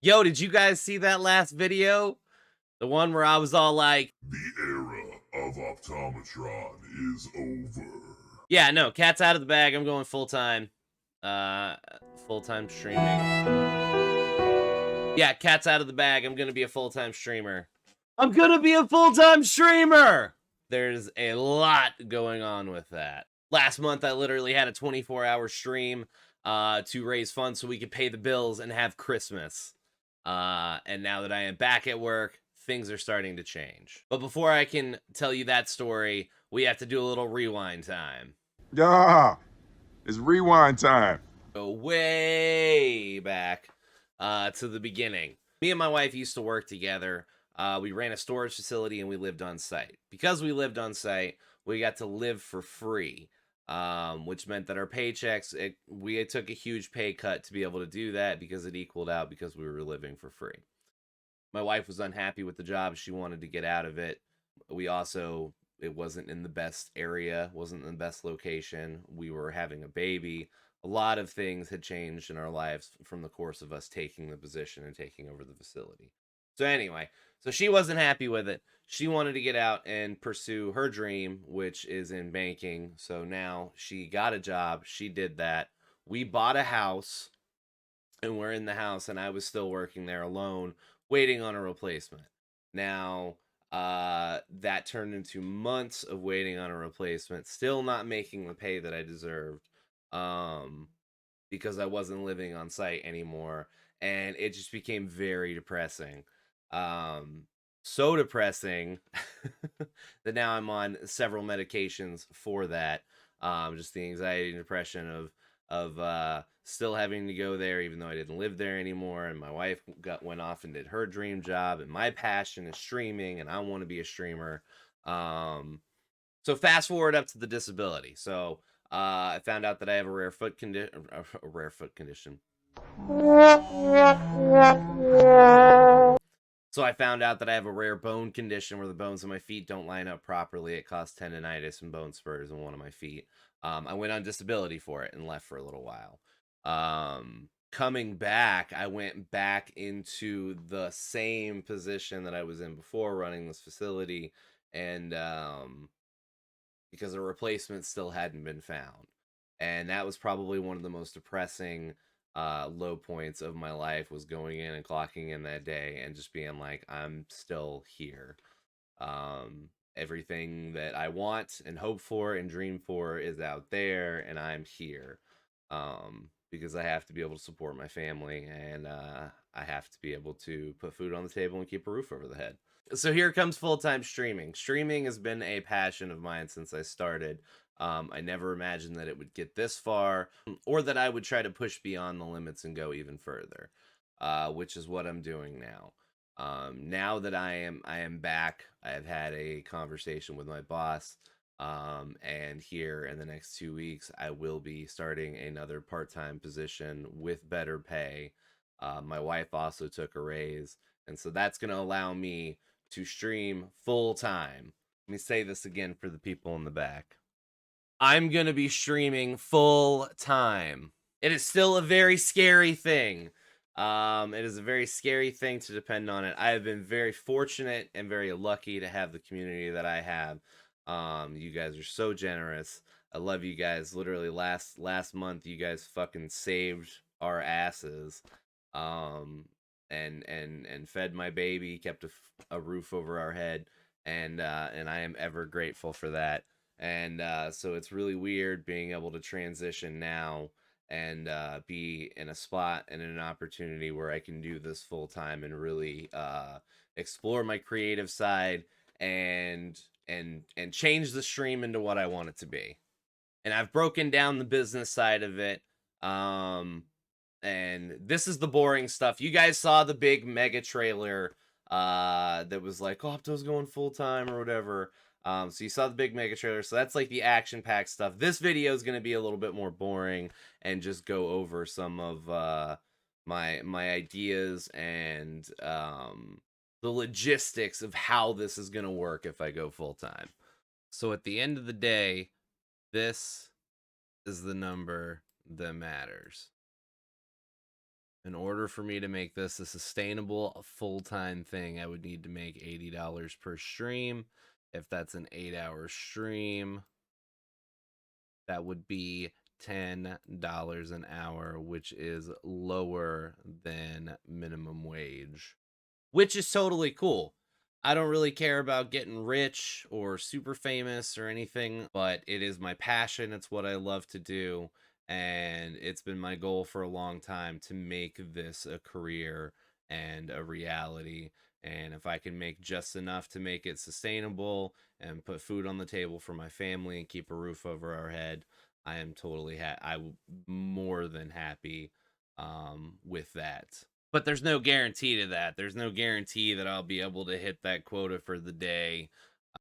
Yo, did you guys see that last video? The one where I was all like, The era of Optomitron is over. yeah, no, cat's out of the bag. I'm going full-time. Uh, full-time streaming. Yeah, cat's out of the bag. I'm gonna be a full-time streamer. I'm gonna be a full-time streamer! There's a lot going on with that. Last month, I literally had a 24-hour stream to raise funds so we could pay the bills and have Christmas. And now that I am back at work, things are starting to change. But before I can tell you that story, we have to do a little rewind time. Yeah, it's rewind time. Go way back to the beginning. Me and my wife used to work together. We ran a storage facility and we lived on site. Because we lived on site, we got to live for free, which meant that our paychecks, we took a huge pay cut to be able to do that because it equaled out because we were living for free. My wife was unhappy with the job. She wanted to get out of it. We also, it wasn't in the best area, wasn't in the best location. We were having a baby. A lot of things had changed in our lives from the course of us taking the position and taking over the facility. So anyway, so she wasn't happy with it. She wanted to get out and pursue her dream, which is in banking. So now she got a job. She did that. We bought a house and we're in the house and I was still working there alone, waiting on a replacement. Now, that turned into months of waiting on a replacement, still not making the pay that I deserved. Because I wasn't living on site anymore, and it just became very depressing. So depressing that now I'm on several medications for that. Just the anxiety and depression of still having to go there, even though I didn't live there anymore. And my wife went off and did her dream job, and my passion is streaming, and I want to be a streamer. So fast forward up to the disability. So I found out that I have a rare foot condition. A rare foot condition. So I found out that I have a rare bone condition where the bones in my feet don't line up properly. It caused tendonitis and bone spurs in one of my feet. I went on disability for it and left for a little while. Coming back, I went back into the same position that I was in before, running this facility, and because a replacement still hadn't been found. And that was probably one of the most depressing low points of my life, was going in and clocking in that day and just being like, I'm still here. Everything that I want and hope for and dream for is out there, and I'm here. Because I have to be able to support my family, and I have to be able to put food on the table and keep a roof over the head. So here comes full-time streaming. Streaming has been a passion of mine since I started. I never imagined that it would get this far, or that I would try to push beyond the limits and go even further, which is what I'm doing now. Now that I am back, I have had a conversation with my boss, and here in the next 2 weeks, I will be starting another part-time position with better pay. My wife also took a raise, and so that's going to allow me to stream full time. Let me say this again for the people in the back. I'm going to be streaming full time. It is still a very scary thing. It is a very scary thing to depend on it. I have been very fortunate and very lucky to have the community that I have. You guys are so generous. I love you guys. Literally last month, you guys fucking saved our asses. And fed my baby, kept a roof over our head, and I am ever grateful for that. And so it's really weird being able to transition now and be in a spot and in an opportunity where I can do this full time and really explore my creative side and change the stream into what I want it to be. And I've broken down the business side of it. And this is the boring stuff. You guys saw the big mega trailer that was like, oh, Opto's going full time or whatever. So you saw the big mega trailer. So that's like the action packed stuff. This video is going to be a little bit more boring and just go over some of my ideas and the logistics of how this is going to work if I go full time. So at the end of the day, this is the number that matters. In order for me to make this a sustainable full-time thing, I would need to make $80 per stream. If that's an 8-hour stream, that would be $10 an hour, which is lower than minimum wage, which is totally cool. I don't really care about getting rich or super famous or anything, but it is my passion. It's what I love to do. And it's been my goal for a long time to make this a career and a reality. And if I can make just enough to make it sustainable and put food on the table for my family and keep a roof over our head, I am totally I'm more than happy with that. But there's no guarantee to that. There's no guarantee that I'll be able to hit that quota for the day.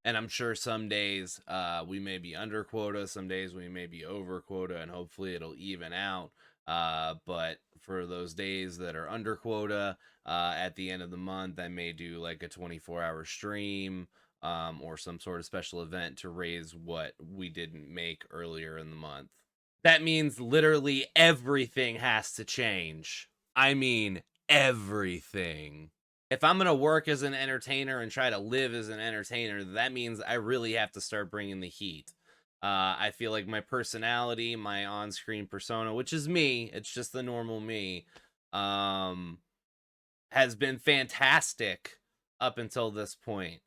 And I'm sure some days we may be under quota, some days we may be over quota, and hopefully it'll even out. But for those days that are under quota, at the end of the month, I may do like a 24-hour stream or some sort of special event to raise what we didn't make earlier in the month. That means literally everything has to change. I mean, everything. If I'm going to work as an entertainer and try to live as an entertainer, that means I really have to start bringing the heat. I feel like my personality, my on-screen persona, which is me, it's just the normal me, has been fantastic up until this point.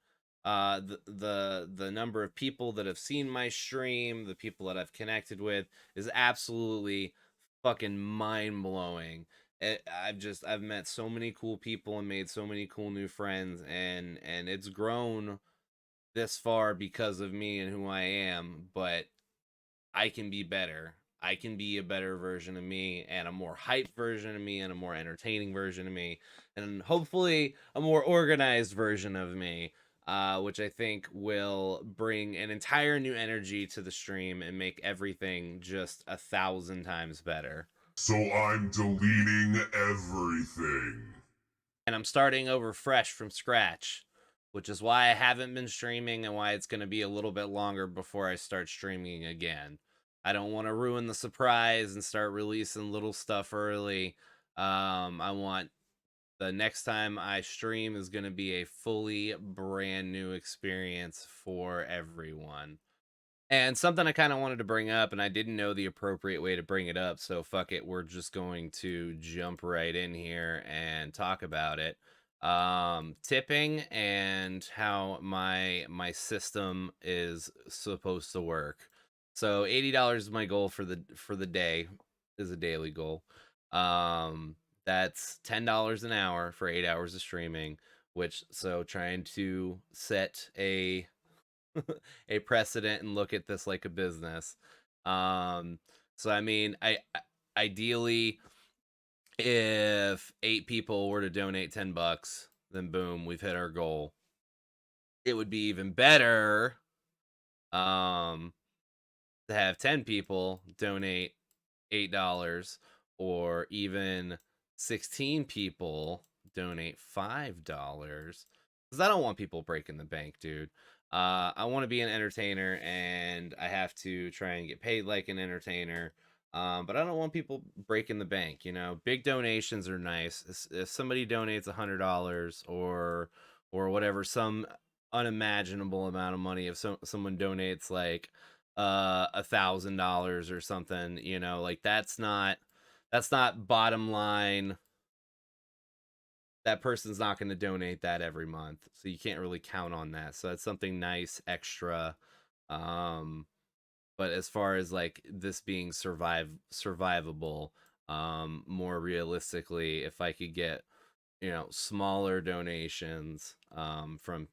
The number of people that have seen my stream, the people that I've connected with, is absolutely fucking mind blowing. I've met so many cool people and made so many cool new friends, and it's grown this far because of me and who I am. But I can be better. I can be a better version of me and a more hyped version of me and a more entertaining version of me and hopefully a more organized version of me, which I think will bring an entire new energy to the stream and make everything just 1,000 times better. So I'm deleting everything. And I'm starting over fresh from scratch, which is why I haven't been streaming and why it's going to be a little bit longer before I start streaming again. I don't want to ruin the surprise and start releasing little stuff early. I want the next time I stream is going to be a fully brand new experience for everyone. And something I kind of wanted to bring up, and I didn't know the appropriate way to bring it up, so fuck it, we're just going to jump right in here and talk about it. Tipping and how my system is supposed to work. So $80 is my goal for the day, is a daily goal. That's $10 an hour for 8 hours of streaming, which so trying to set a precedent and look at this like a business. Um, so I mean, ideally, if 8 people were to donate $10, then boom, we've hit our goal. It would be even better, um, to have 10 people donate $8, or even 16 people donate $5, because I don't want people breaking the bank, dude. I want to be an entertainer and I have to try and get paid like an entertainer. But I don't want people breaking the bank. Big donations are nice. If somebody donates $100 or whatever, some unimaginable amount of money, if someone donates like $1,000 or something, like that's not bottom line. That person's not going to donate that every month, so you can't really count on that. So that's something nice extra. um but as far as like this being survivable, more realistically, if I could get smaller donations from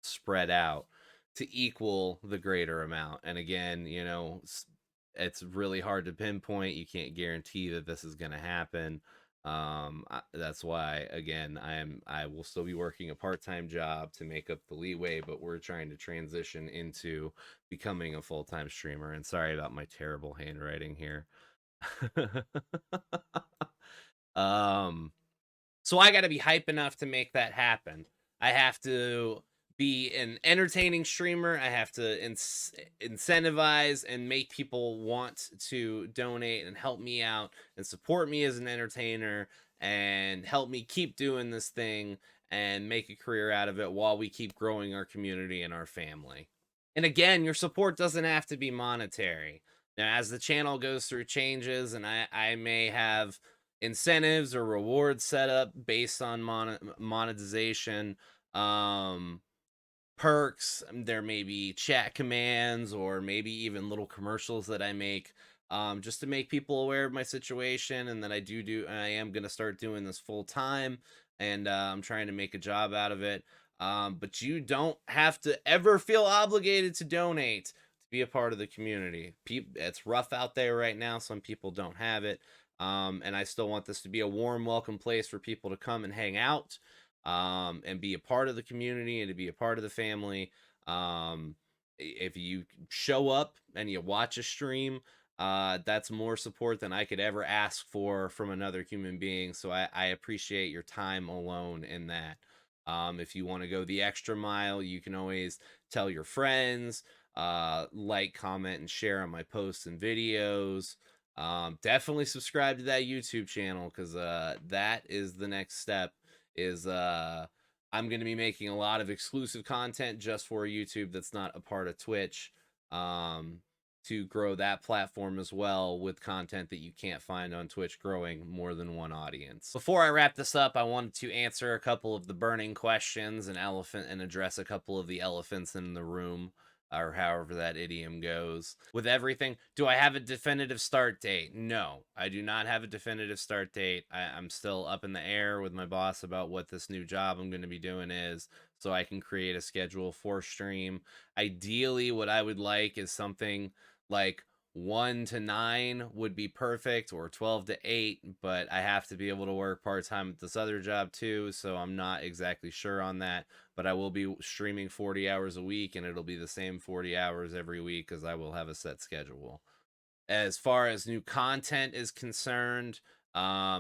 spread out to equal the greater amount. And again, it's really hard to pinpoint. You can't guarantee that this is going to happen. That's why, again, I will still be working a part-time job to make up the leeway, but we're trying to transition into becoming a full-time streamer. And sorry about my terrible handwriting here. um so I got to be hype enough to make that happen. I have to be an entertaining streamer. I have to incentivize and make people want to donate and help me out and support me as an entertainer and help me keep doing this thing and make a career out of it while we keep growing our community and our family. And again, your support doesn't have to be monetary. Now, as the channel goes through changes, and I may have incentives or rewards set up based on monetization, um, perks. There may be chat commands or maybe even little commercials that I make, just to make people aware of my situation and that I am going to start doing this full time, and I'm trying to make a job out of it. But you don't have to ever feel obligated to donate to be a part of the community. It's rough out there right now. Some people don't have it. And I still want this to be a warm, welcome place for people to come and hang out, and be a part of the community and to be a part of the family. If you show up and you watch a stream, that's more support than I could ever ask for from another human being. So I appreciate your time alone in that. If you want to go the extra mile, you can always tell your friends, like, comment, and share on my posts and videos. Definitely subscribe to that YouTube channel, because that is the next step. Is I'm going to be making a lot of exclusive content just for YouTube that's not a part of Twitch, um, to grow that platform as well, with content that you can't find on Twitch, growing more than one audience. Before I wrap this up, I wanted to answer a couple of the burning questions and address a couple of the elephants in the room, or however that idiom goes. With everything, do I have a definitive start date? No, I do not have a definitive start date. I'm still up in the air with my boss about what this new job I'm going to be doing is, so I can create a schedule for stream. Ideally, what I would like is something like 1 to 9 would be perfect, or 12 to 8, but I have to be able to work part-time at this other job too, so I'm not exactly sure on that. But I will be streaming 40 hours a week, and it'll be the same 40 hours every week, because I will have a set schedule. As far as new content is concerned,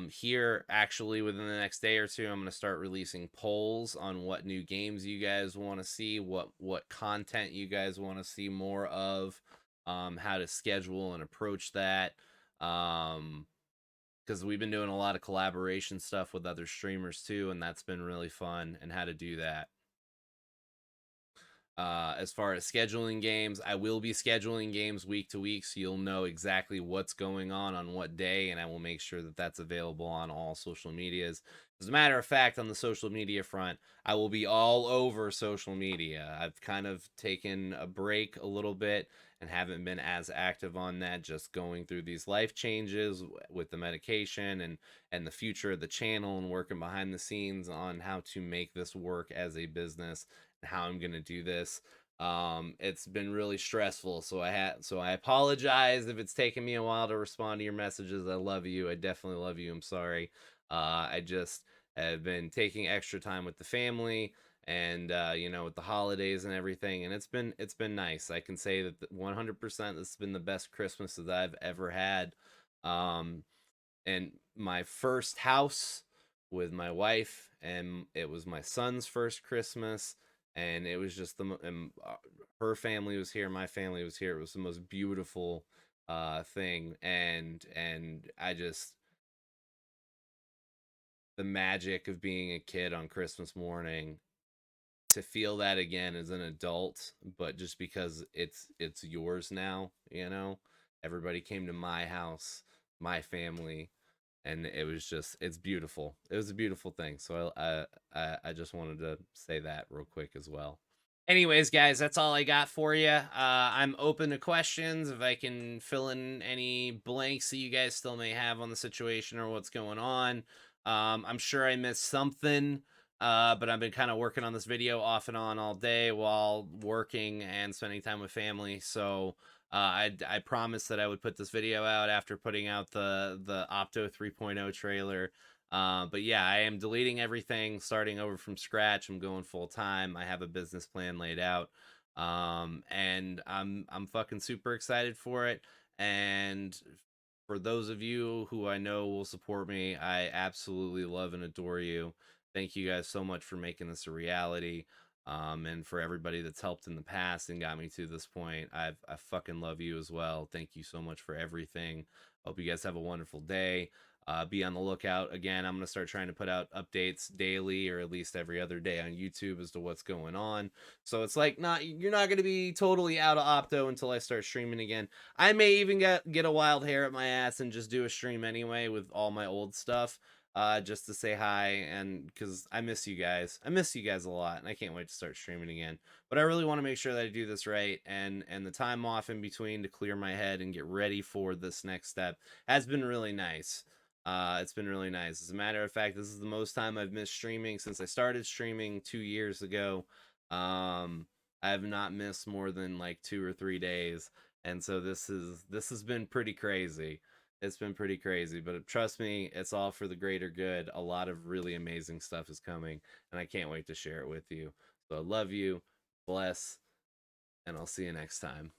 here actually within the next day or two, I'm going to start releasing polls on what new games you guys want to see, what content you guys want to see more of, how to schedule and approach that. Because we've been doing a lot of collaboration stuff with other streamers too, and that's been really fun, and how to do that. As far as scheduling games, I will be scheduling games week to week, so you'll know exactly what's going on what day, and I will make sure that that's available on all social medias. As a matter of fact, on the social media front, I will be all over social media. I've kind of taken a break a little bit and haven't been as active on that, just going through these life changes with the medication and the future of the channel, and working behind the scenes on how to make this work as a business, how I'm gonna do this. It's been really stressful, so I apologize if it's taken me a while to respond to your messages. I love you. I definitely love you. I'm sorry. I just have been taking extra time with the family, and with the holidays and everything, and it's been nice. I can say that 100% this has been the best Christmas that I've ever had. Um, and my first house with my wife, and it was my son's first Christmas, and it was just her family was here, my family was here. It was the most beautiful thing, and I just, the magic of being a kid on Christmas morning, to feel that again as an adult, but just because it's yours now, everybody came to my house, my family, and it was just, it's beautiful. It was a beautiful thing. So I just wanted to say that real quick as well. Anyways, guys, that's all I got for you. I'm open to questions. If I can fill in any blanks that you guys still may have on the situation or what's going on. I'm sure I missed something, but I've been kind of working on this video off and on all day while working and spending time with family. So I promised that I would put this video out after putting out the Opto 3.0 trailer. But yeah, I am deleting everything, starting over from scratch. I'm going full time. I have a business plan laid out, and I'm fucking super excited for it. And for those of you who I know will support me, I absolutely love and adore you. Thank you guys so much for making this a reality. And for everybody that's helped in the past and got me to this point, I fucking love you as well. Thank you so much for everything. Hope you guys have a wonderful day. Be on the lookout. Again, I'm going to start trying to put out updates daily or at least every other day on YouTube as to what's going on. So it's like, you're not going to be totally out of Opto until I start streaming again. I may even get a wild hair at my ass and just do a stream anyway with all my old stuff. Just to say hi, and because I miss you guys. I miss you guys a lot, and I can't wait to start streaming again. But I really want to make sure that I do this right, and the time off in between to clear my head and get ready for this next step has been really nice. It's been really nice. As a matter of fact, this is the most time I've missed streaming since I started streaming 2 years ago. I have not missed more than like 2 or 3 days, and so this has been pretty crazy. It's been pretty crazy, but trust me, it's all for the greater good. A lot of really amazing stuff is coming, and I can't wait to share it with you. So I love you, bless, and I'll see you next time.